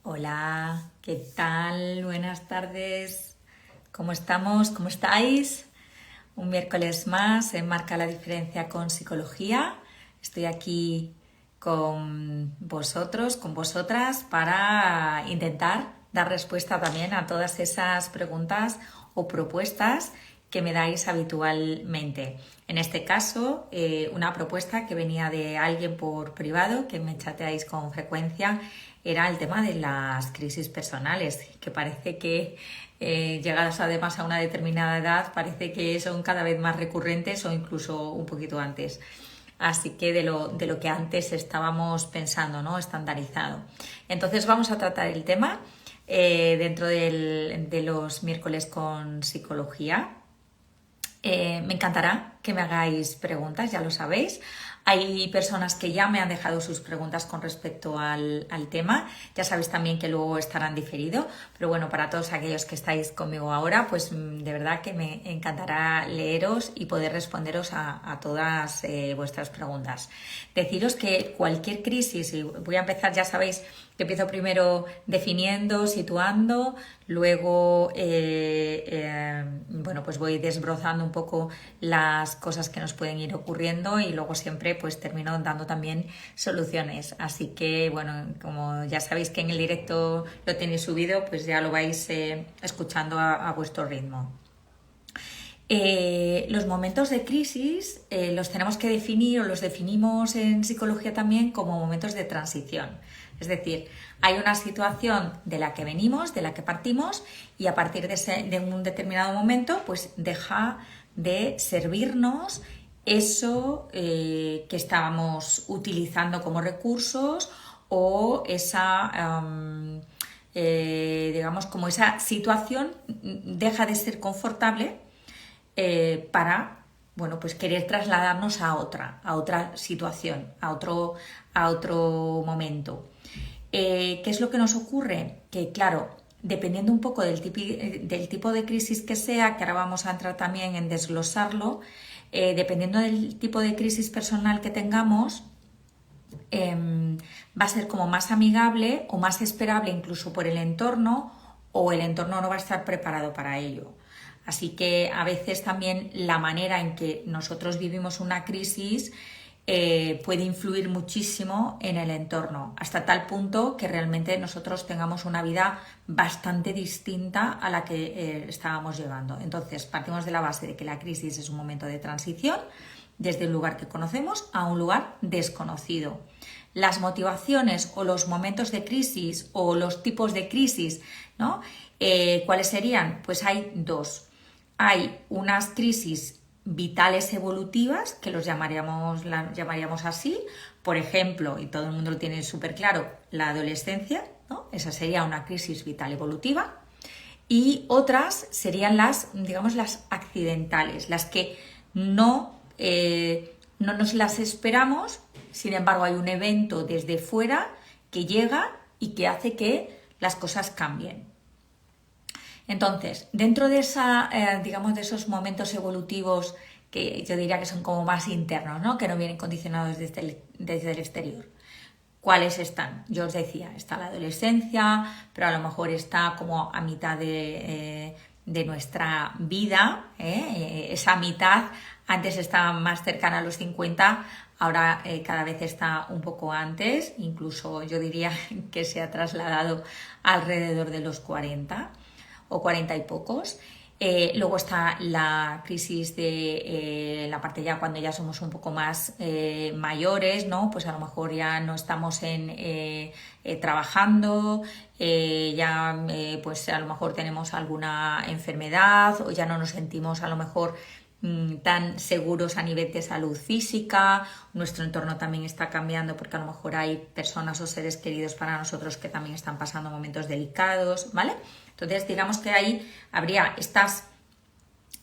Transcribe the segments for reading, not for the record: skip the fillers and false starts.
Hola, ¿qué tal? Buenas tardes. ¿Cómo estamos? ¿Cómo estáis? Un miércoles más en Marca la Diferencia con Psicología. Estoy aquí con vosotros, con vosotras, para intentar dar respuesta también a todas esas preguntas o propuestas que me dais habitualmente. En este caso, una propuesta que venía de alguien por privado, que me chateáis con frecuencia, era el tema de las crisis personales, que parece que llegadas además a una determinada edad, parece que son cada vez más recurrentes o incluso un poquito antes. Así que de lo que antes estábamos pensando, ¿no? Estandarizado. Entonces vamos a tratar el tema dentro de los miércoles con psicología. Me encantará que me hagáis preguntas, ya lo sabéis. Hay personas que ya me han dejado sus preguntas con respecto al tema. Ya sabéis también que luego estarán diferido. Pero bueno, para todos aquellos que estáis conmigo ahora, pues de verdad que me encantará leeros y poder responderos a todas vuestras preguntas. Deciros que cualquier crisis, y voy a empezar, ya sabéis que empiezo primero definiendo, situando, luego bueno, pues voy desbrozando un poco las cosas que nos pueden ir ocurriendo y luego siempre pues termino dando también soluciones. Así que bueno, como ya sabéis que en el directo lo tenéis subido, pues ya lo vais escuchando a vuestro ritmo. Los momentos de crisis los tenemos que definir o los definimos en psicología también como momentos de transición. Es decir, hay una situación de la que venimos, de la que partimos y a partir de un determinado momento pues deja de servirnos eso que estábamos utilizando como recursos o esa... digamos como esa situación deja de ser confortable para, bueno, pues querer trasladarnos a otra situación, a otro momento. ¿Qué es lo que nos ocurre? Que claro, dependiendo un poco del tipo de crisis que sea, que ahora vamos a entrar también en desglosarlo, dependiendo del tipo de crisis personal que tengamos, va a ser como más amigable o más esperable incluso por el entorno, o el entorno no va a estar preparado para ello. Así que a veces también la manera en que nosotros vivimos una crisis puede influir muchísimo en el entorno, hasta tal punto que realmente nosotros tengamos una vida bastante distinta a la que estábamos llevando. Entonces, partimos de la base de que la crisis es un momento de transición desde un lugar que conocemos a un lugar desconocido. Las motivaciones o los momentos de crisis o los tipos de crisis, ¿no? ¿Cuáles serían? Pues hay dos. Hay unas crisis vitales evolutivas, que las llamaríamos así, por ejemplo, y todo el mundo lo tiene súper claro, la adolescencia, ¿no? Esa sería una crisis vital evolutiva. Y otras serían digamos, las accidentales, las que no nos las esperamos, sin embargo hay un evento desde fuera que llega y que hace que las cosas cambien. Entonces, dentro de digamos, de esos momentos evolutivos que yo diría que son como más internos, ¿no? Que no vienen condicionados desde el exterior. ¿Cuáles están? Yo os decía, está la adolescencia, pero a lo mejor está como a mitad de nuestra vida, esa mitad antes estaba más cercana a los 50, ahora cada vez está un poco antes, incluso yo diría que se ha trasladado alrededor de los 40 o 40 y pocos. Luego está la crisis de la parte ya cuando ya somos un poco más mayores, ¿no? Pues a lo mejor ya no estamos trabajando, ya pues a lo mejor tenemos alguna enfermedad o ya no nos sentimos a lo mejor tan seguros a nivel de salud física, nuestro entorno también está cambiando porque a lo mejor hay personas o seres queridos para nosotros que también están pasando momentos delicados, ¿vale? Entonces digamos que ahí habría estas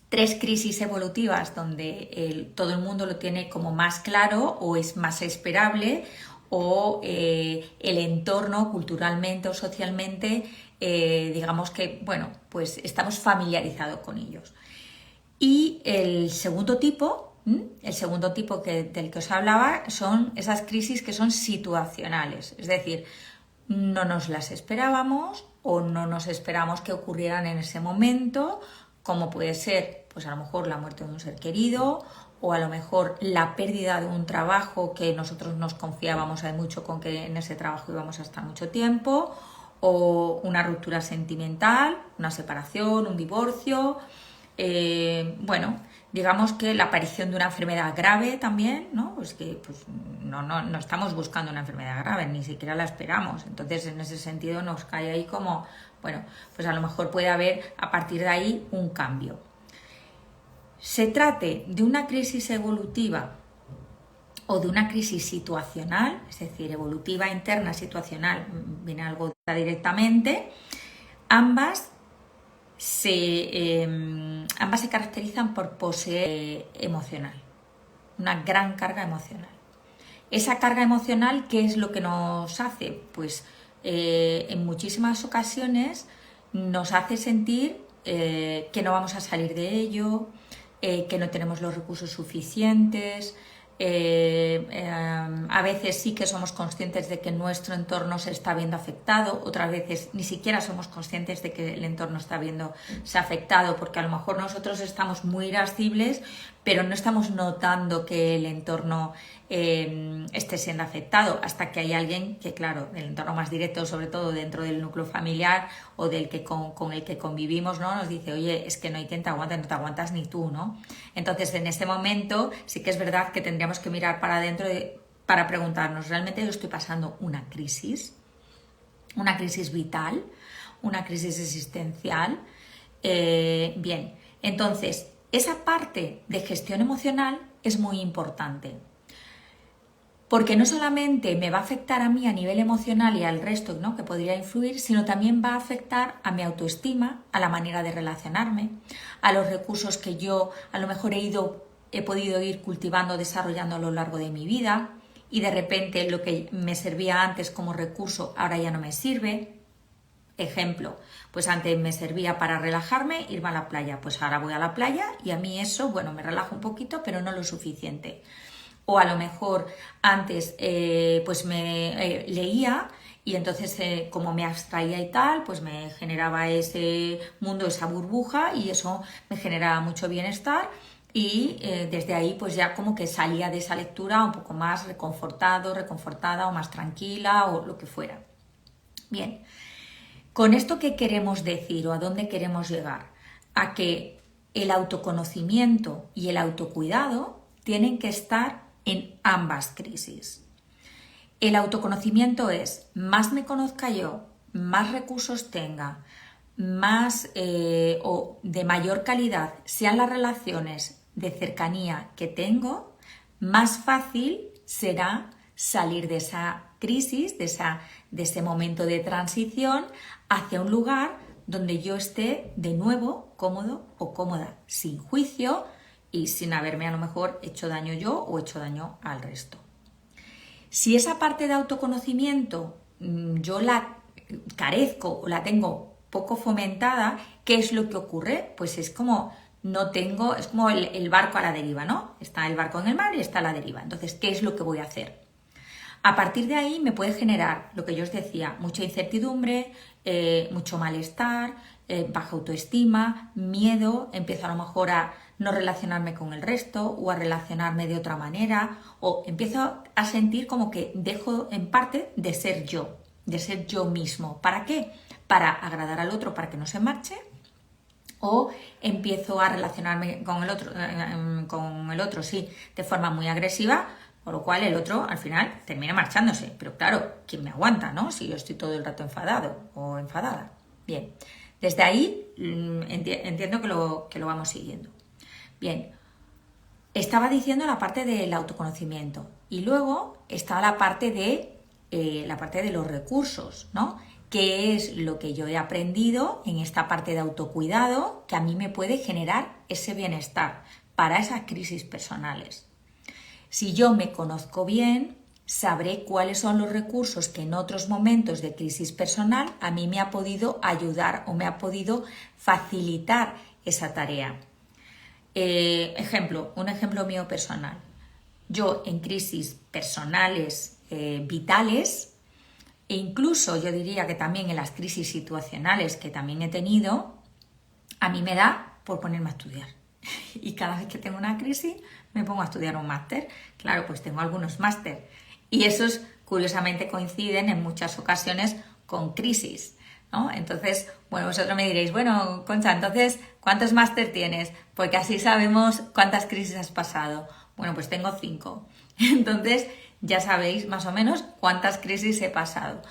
tres crisis evolutivas donde todo el mundo lo tiene como más claro o es más esperable o el entorno culturalmente o socialmente digamos que, bueno, pues estamos familiarizados con ellos. Y el segundo tipo del que os hablaba son esas crisis que son situacionales, es decir, no nos las esperábamos o no nos esperamos que ocurrieran en ese momento, como puede ser, pues a lo mejor la muerte de un ser querido o a lo mejor la pérdida de un trabajo que nosotros nos confiábamos hay mucho con que en ese trabajo íbamos a estar mucho tiempo, o una ruptura sentimental, una separación, un divorcio, bueno, digamos que la aparición de una enfermedad grave también, ¿no? Pues que pues, no estamos buscando una enfermedad grave, ni siquiera la esperamos. Entonces, en ese sentido nos cae ahí como, bueno, pues a lo mejor puede haber a partir de ahí un cambio. Se trate de una crisis evolutiva o de una crisis situacional, es decir, evolutiva interna, situacional, viene algo directamente, ambas se caracterizan por poseer emocional, una gran carga emocional. Esa carga emocional, ¿qué es lo que nos hace? Pues en muchísimas ocasiones nos hace sentir que no vamos a salir de ello, que no tenemos los recursos suficientes. A veces sí que somos conscientes de que nuestro entorno se está viendo afectado, otras veces ni siquiera somos conscientes de que el entorno está viéndose afectado, porque a lo mejor nosotros estamos muy irascibles, pero no estamos notando que el entorno esté siendo afectado, hasta que hay alguien que, claro, el entorno más directo, sobre todo dentro del núcleo familiar o del que con el que convivimos, ¿no? Nos dice, oye, es que no hay quien te aguante, no te aguantas ni tú, ¿no? Entonces, en este momento sí que es verdad que tendríamos que mirar para adentro para preguntarnos, ¿realmente yo estoy pasando una crisis vital, una crisis existencial? Bien, entonces, esa parte de gestión emocional es muy importante. Porque no solamente me va a afectar a mí a nivel emocional y al resto, ¿no?, que podría influir, sino también va a afectar a mi autoestima, a la manera de relacionarme, a los recursos que yo a lo mejor he podido ir cultivando, desarrollando a lo largo de mi vida, y de repente lo que me servía antes como recurso ahora ya no me sirve. Ejemplo, pues antes me servía para relajarme, irme a la playa, pues ahora voy a la playa y a mí eso, bueno, me relaja un poquito, pero no lo suficiente. O a lo mejor antes pues me leía y entonces como me abstraía y tal, pues me generaba ese mundo, esa burbuja, y eso me generaba mucho bienestar, y desde ahí pues ya como que salía de esa lectura un poco más reconfortada o más tranquila o lo que fuera. Bien, ¿con esto qué queremos decir o a dónde queremos llegar? A que el autoconocimiento y el autocuidado tienen que estar en ambas crisis. El autoconocimiento es, más me conozca yo, más recursos tenga, más o de mayor calidad sean las relaciones de cercanía que tengo, más fácil será salir de esa crisis, de ese momento de transición hacia un lugar donde yo esté de nuevo cómodo o cómoda, sin juicio y sin haberme a lo mejor hecho daño yo o hecho daño al resto. Si esa parte de autoconocimiento yo la carezco o la tengo poco fomentada, ¿qué es lo que ocurre? Pues es como es como el barco a la deriva, ¿no? Está el barco en el mar y está a la deriva. Entonces, ¿qué es lo que voy a hacer? A partir de ahí me puede generar, lo que yo os decía, mucha incertidumbre, mucho malestar, baja autoestima, miedo, empiezo a lo mejor a no relacionarme con el resto o a relacionarme de otra manera, o empiezo a sentir como que dejo en parte de ser yo mismo. ¿Para qué? Para agradar al otro, para que no se marche, o empiezo a relacionarme con el otro, sí, de forma muy agresiva, por lo cual el otro al final termina marchándose. Pero claro, ¿quién me aguanta, no? Si yo estoy todo el rato enfadado o enfadada. Bien, desde ahí entiendo que lo vamos siguiendo. Bien, estaba diciendo la parte del autoconocimiento y luego está la parte de los recursos, ¿no? ¿Qué es lo que yo he aprendido en esta parte de autocuidado que a mí me puede generar ese bienestar para esas crisis personales? Si yo me conozco bien, sabré cuáles son los recursos que en otros momentos de crisis personal a mí me ha podido ayudar o me ha podido facilitar esa tarea. Un ejemplo mío personal. Yo en crisis personales vitales E incluso yo diría que también en las crisis situacionales que también he tenido, a mí me da por ponerme a estudiar. Y cada vez que tengo una crisis me pongo a estudiar un máster. Claro, pues tengo algunos máster. Y esos curiosamente coinciden en muchas ocasiones con crisis, ¿no? Entonces, bueno, vosotros me diréis, bueno, Concha, entonces, ¿cuántos máster tienes? Porque así sabemos cuántas crisis has pasado. Bueno, pues tengo 5. Entonces, ya sabéis más o menos cuántas crisis he pasado.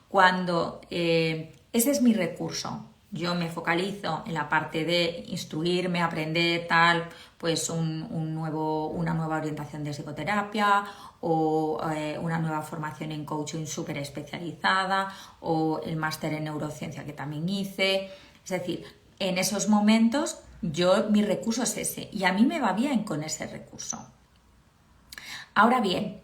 Cuando ese es mi recurso. Yo me focalizo en la parte de instruirme, aprender tal, pues una nueva orientación de psicoterapia o una nueva formación en coaching súper especializada o el máster en neurociencia que también hice. Es decir, en esos momentos mi recurso es ese y a mí me va bien con ese recurso. Ahora bien,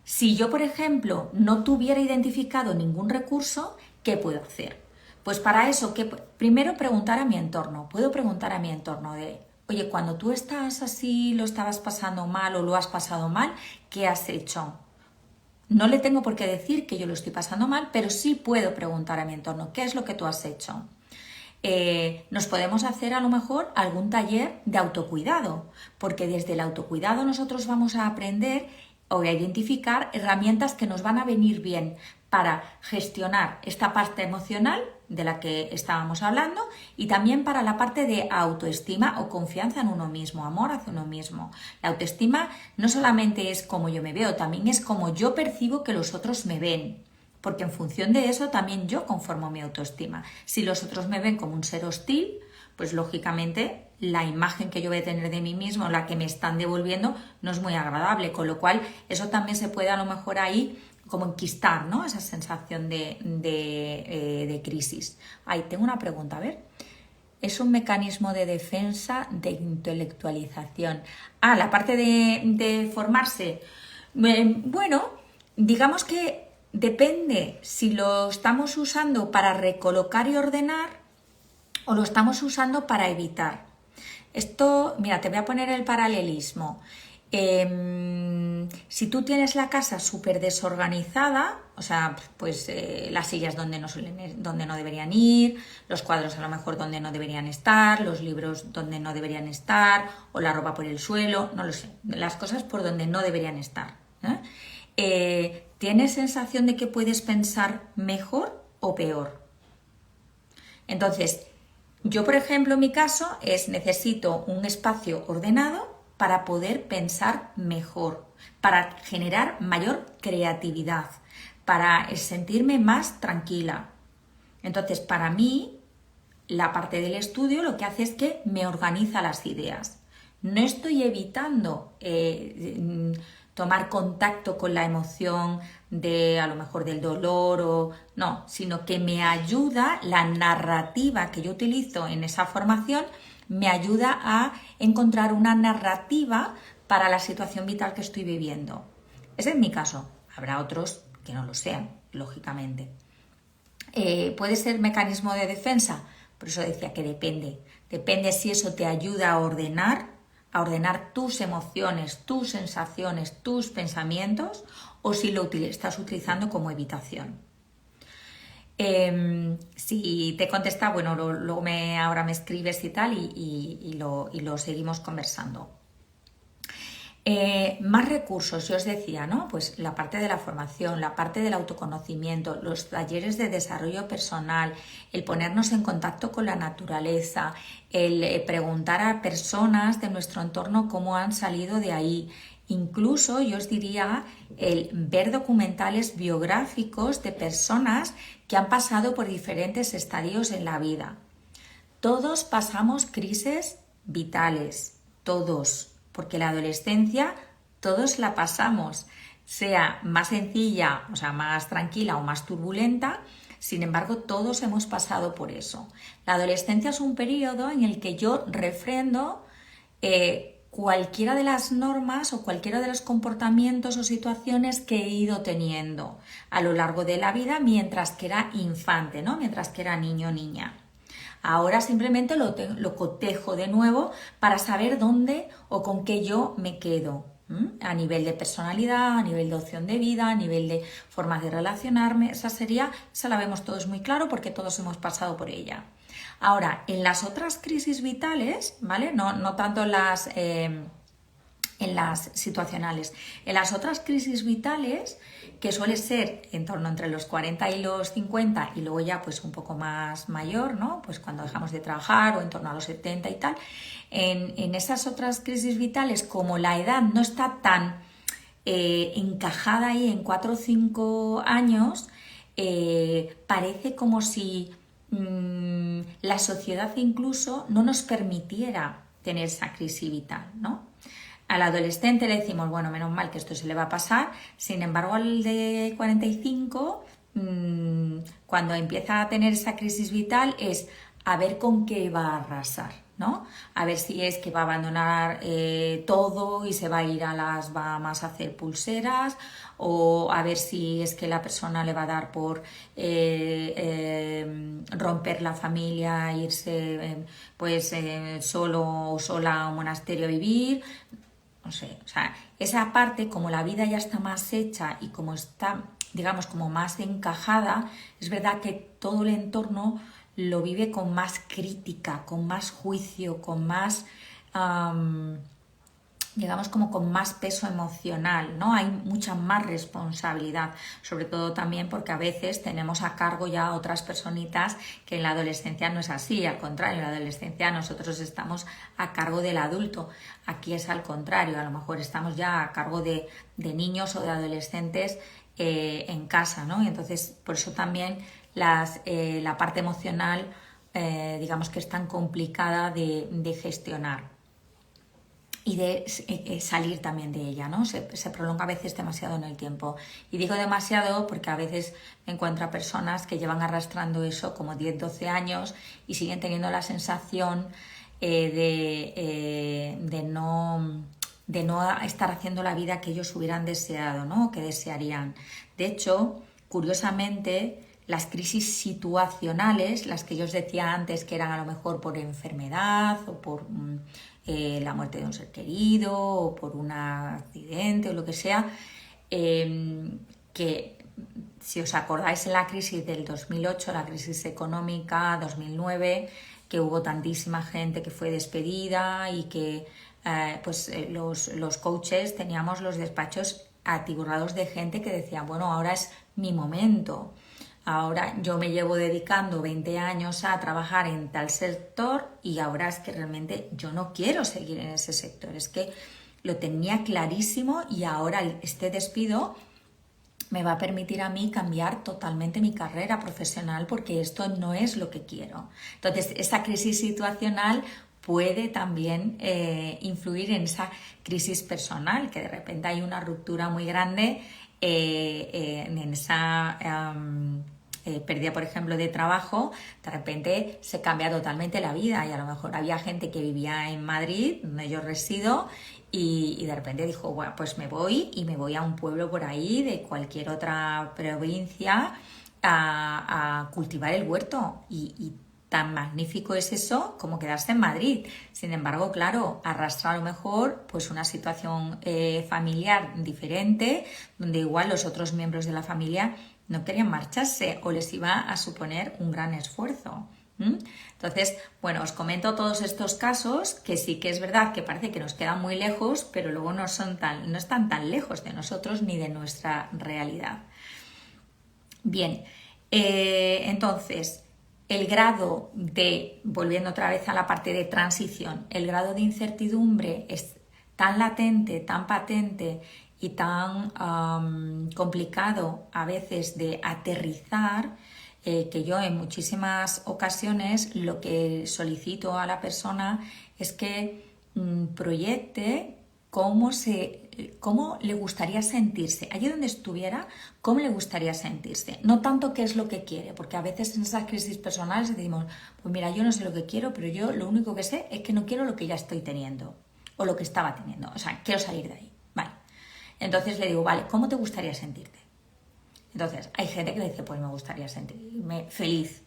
si yo, por ejemplo, no tuviera identificado ningún recurso, ¿qué puedo hacer? Pues para eso, primero preguntar a mi entorno. Puedo preguntar a mi entorno de, oye, cuando tú estás así, lo estabas pasando mal o lo has pasado mal, ¿qué has hecho? No le tengo por qué decir que yo lo estoy pasando mal, pero sí puedo preguntar a mi entorno, ¿qué es lo que tú has hecho? Nos podemos hacer a lo mejor algún taller de autocuidado, porque desde el autocuidado nosotros vamos a aprender o a identificar herramientas que nos van a venir bien para gestionar esta parte emocional de la que estábamos hablando y también para la parte de autoestima o confianza en uno mismo, amor hacia uno mismo. La autoestima no solamente es como yo me veo, también es como yo percibo que los otros me ven. Porque en función de eso también yo conformo mi autoestima. Si los otros me ven como un ser hostil, pues lógicamente la imagen que yo voy a tener de mí mismo, la que me están devolviendo, no es muy agradable. Con lo cual eso también se puede a lo mejor ahí como enquistar, ¿no? Esa sensación de crisis. Ahí tengo una pregunta, a ver. Es un mecanismo de defensa de intelectualización. La parte de formarse. Bueno, digamos que depende si lo estamos usando para recolocar y ordenar o lo estamos usando para evitar. Esto, mira, te voy a poner el paralelismo. Si tú tienes la casa súper desorganizada, o sea, pues las sillas donde no deberían ir, los cuadros a lo mejor donde no deberían estar, los libros donde no deberían estar, o la ropa por el suelo, no lo sé, las cosas por donde no deberían estar, ¿tienes sensación de que puedes pensar mejor o peor? Entonces, yo, por ejemplo, en mi caso necesito un espacio ordenado para poder pensar mejor, para generar mayor creatividad, para sentirme más tranquila. Entonces, para mí, la parte del estudio lo que hace es que me organiza las ideas. No estoy evitando tomar contacto con la emoción a lo mejor del dolor no, sino que me ayuda, la narrativa que yo utilizo en esa formación me ayuda a encontrar una narrativa para la situación vital que estoy viviendo. Ese es mi caso. Habrá otros que no lo sean, lógicamente. ¿Puede ser mecanismo de defensa? Por eso decía que depende. Depende si eso te ayuda a ordenar tus emociones, tus sensaciones, tus pensamientos, o si lo estás utilizando como evitación. Si te contesta, bueno, luego ahora me escribes y tal y lo seguimos conversando. Más recursos, yo os decía, ¿no? Pues la parte de la formación, la parte del autoconocimiento, los talleres de desarrollo personal, el ponernos en contacto con la naturaleza, el preguntar a personas de nuestro entorno cómo han salido de ahí. Incluso yo os diría el ver documentales biográficos de personas que han pasado por diferentes estadios en la vida. Todos pasamos crisis vitales, todos. Porque la adolescencia todos la pasamos, sea más sencilla, o sea, más tranquila o más turbulenta, sin embargo, todos hemos pasado por eso. La adolescencia es un periodo en el que yo refrendo cualquiera de las normas o cualquiera de los comportamientos o situaciones que he ido teniendo a lo largo de la vida mientras que era infante, ¿no? Mientras que era niño o niña. Ahora simplemente lo cotejo de nuevo para saber dónde o con qué yo me quedo. A nivel de personalidad, a nivel de opción de vida, a nivel de formas de relacionarme. Esa la vemos todos muy claro porque todos hemos pasado por ella. Ahora, en las otras crisis vitales, ¿vale? No tanto en las situacionales. En las otras crisis vitales, que suele ser en torno entre los 40 y los 50 y luego ya pues un poco más mayor, ¿no? Pues cuando dejamos de trabajar o en torno a los 70 y tal, en esas otras crisis vitales, como la edad no está tan encajada ahí en 4 o 5 años, parece como si la sociedad incluso no nos permitiera tener esa crisis vital, ¿no? Al adolescente le decimos, bueno, menos mal que esto se le va a pasar, sin embargo al de 45, cuando empieza a tener esa crisis vital es a ver con qué va a arrasar, ¿no? A ver si es que va a abandonar todo y se va a ir a las Bahamas a hacer pulseras, o a ver si es que la persona le va a dar por romper la familia, irse solo o sola a un monasterio a vivir. No sé, o sea, esa parte, como la vida ya está más hecha y como está, digamos, como más encajada, es verdad que todo el entorno lo vive con más crítica, con más juicio, con más, digamos, como con más peso emocional, ¿no? Hay mucha más responsabilidad, sobre todo también porque a veces tenemos a cargo ya a otras personitas que en la adolescencia no es así, al contrario, en la adolescencia nosotros estamos a cargo del adulto, aquí es al contrario, a lo mejor estamos ya a cargo de niños o de adolescentes en casa, ¿no? Y entonces por eso también la parte emocional, digamos que es tan complicada de gestionar y de salir también de ella, ¿no? Se prolonga a veces demasiado en el tiempo. Y digo demasiado porque a veces me encuentro a personas que llevan arrastrando eso como 10, 12 años y siguen teniendo la sensación de no estar haciendo la vida que ellos hubieran deseado, ¿no? Que desearían. De hecho, curiosamente, las crisis situacionales, las que yo os decía antes que eran a lo mejor por enfermedad o por la muerte de un ser querido o por un accidente o lo que sea, que si os acordáis en la crisis del 2008, la crisis económica 2009, que hubo tantísima gente que fue despedida y que los coaches teníamos los despachos atiborrados de gente que decía, bueno, ahora es mi momento. Ahora yo me llevo dedicando 20 años a trabajar en tal sector y ahora es que realmente yo no quiero seguir en ese sector. Es que lo tenía clarísimo y ahora este despido me va a permitir a mí cambiar totalmente mi carrera profesional porque esto no es lo que quiero. Entonces, esa crisis situacional puede también influir en esa crisis personal, que de repente hay una ruptura muy grande en esa pérdida, por ejemplo, de trabajo, de repente se cambia totalmente la vida y a lo mejor había gente que vivía en Madrid, donde yo resido, y de repente dijo, bueno, pues me voy a un pueblo por ahí de cualquier otra provincia a cultivar el huerto y tan magnífico es eso como quedarse en Madrid. Sin embargo, claro, arrastra a lo mejor pues una situación familiar diferente, donde igual los otros miembros de la familia no querían marcharse o les iba a suponer un gran esfuerzo. Entonces, bueno, os comento todos estos casos que sí que es verdad que parece que nos quedan muy lejos, pero luego no están tan lejos de nosotros ni de nuestra realidad. Bien, entonces, el grado volviendo otra vez a la parte de transición, el grado de incertidumbre es tan latente, tan patente y tan complicado a veces de aterrizar, que yo en muchísimas ocasiones lo que solicito a la persona es que proyecte cómo le gustaría sentirse, allí donde estuviera, cómo le gustaría sentirse, no tanto qué es lo que quiere, porque a veces en esas crisis personales decimos, pues mira, yo no sé lo que quiero, pero yo lo único que sé es que no quiero lo que ya estoy teniendo o lo que estaba teniendo, o sea, quiero salir de ahí, vale. Entonces le digo, vale, ¿cómo te gustaría sentirte? Entonces, hay gente que le dice, pues me gustaría sentirme feliz.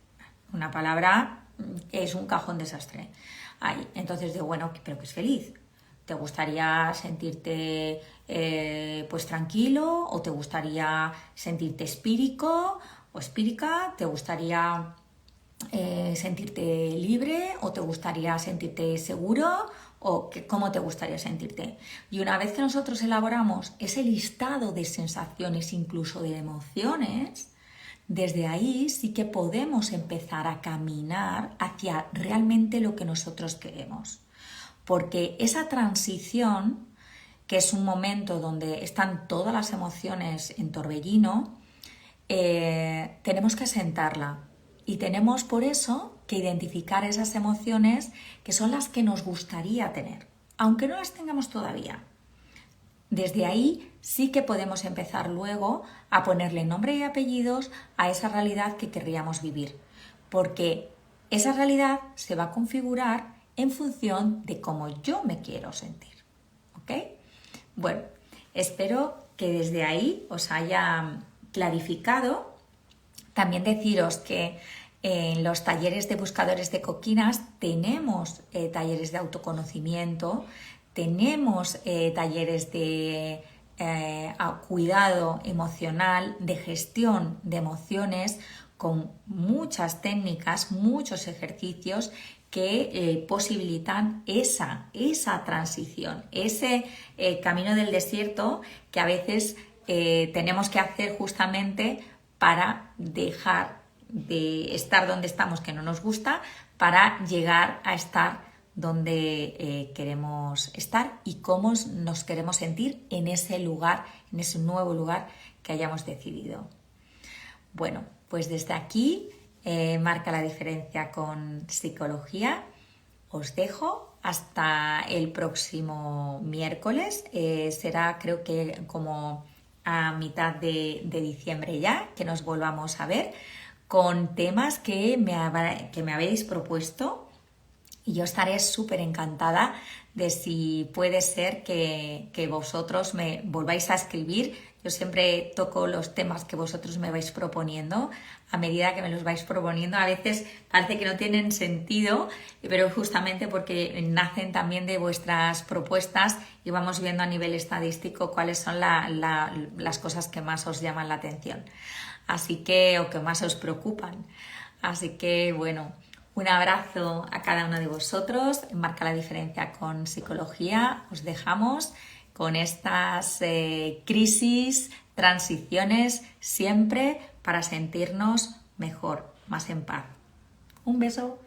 Una palabra que es un cajón desastre. Entonces digo, bueno, ¿pero qué es feliz? ¿Te gustaría sentirte pues tranquilo o te gustaría sentirte espírico o espírica? ¿Te gustaría sentirte libre o te gustaría sentirte seguro o cómo te gustaría sentirte? Y una vez que nosotros elaboramos ese listado de sensaciones, incluso de emociones, desde ahí sí que podemos empezar a caminar hacia realmente lo que nosotros queremos. Porque esa transición, que es un momento donde están todas las emociones en torbellino, tenemos que sentarla y tenemos por eso que identificar esas emociones que son las que nos gustaría tener, aunque no las tengamos todavía. Desde ahí sí que podemos empezar luego a ponerle nombre y apellidos a esa realidad que querríamos vivir, porque esa realidad se va a configurar en función de cómo yo me quiero sentir. ¿Ok? Bueno, espero que desde ahí os haya clarificado. También deciros que en los talleres de buscadores de coquinas tenemos talleres de autoconocimiento, tenemos talleres de cuidado emocional, de gestión de emociones, con muchas técnicas, muchos ejercicios que posibilitan esa transición, ese camino del desierto que a veces tenemos que hacer justamente para dejar de estar donde estamos, que no nos gusta, para llegar a estar donde queremos estar y cómo nos queremos sentir en ese lugar, en ese nuevo lugar que hayamos decidido. Bueno, pues desde aquí marca la diferencia con psicología. Os dejo hasta el próximo miércoles. Será, creo que como a mitad de diciembre ya, que nos volvamos a ver con temas que me habéis propuesto. Y yo estaré súper encantada de si puede ser que vosotros me volváis a escribir. Yo siempre toco los temas que vosotros me vais proponiendo. A medida que me los vais proponiendo, a veces parece que no tienen sentido, pero justamente porque nacen también de vuestras propuestas y vamos viendo a nivel estadístico cuáles son las cosas que más os llaman la atención. Así que, o que más os preocupan. Así que, bueno, un abrazo a cada uno de vosotros. Marca la diferencia con psicología. Os dejamos con estas crisis, transiciones, siempre para sentirnos mejor, más en paz. Un beso.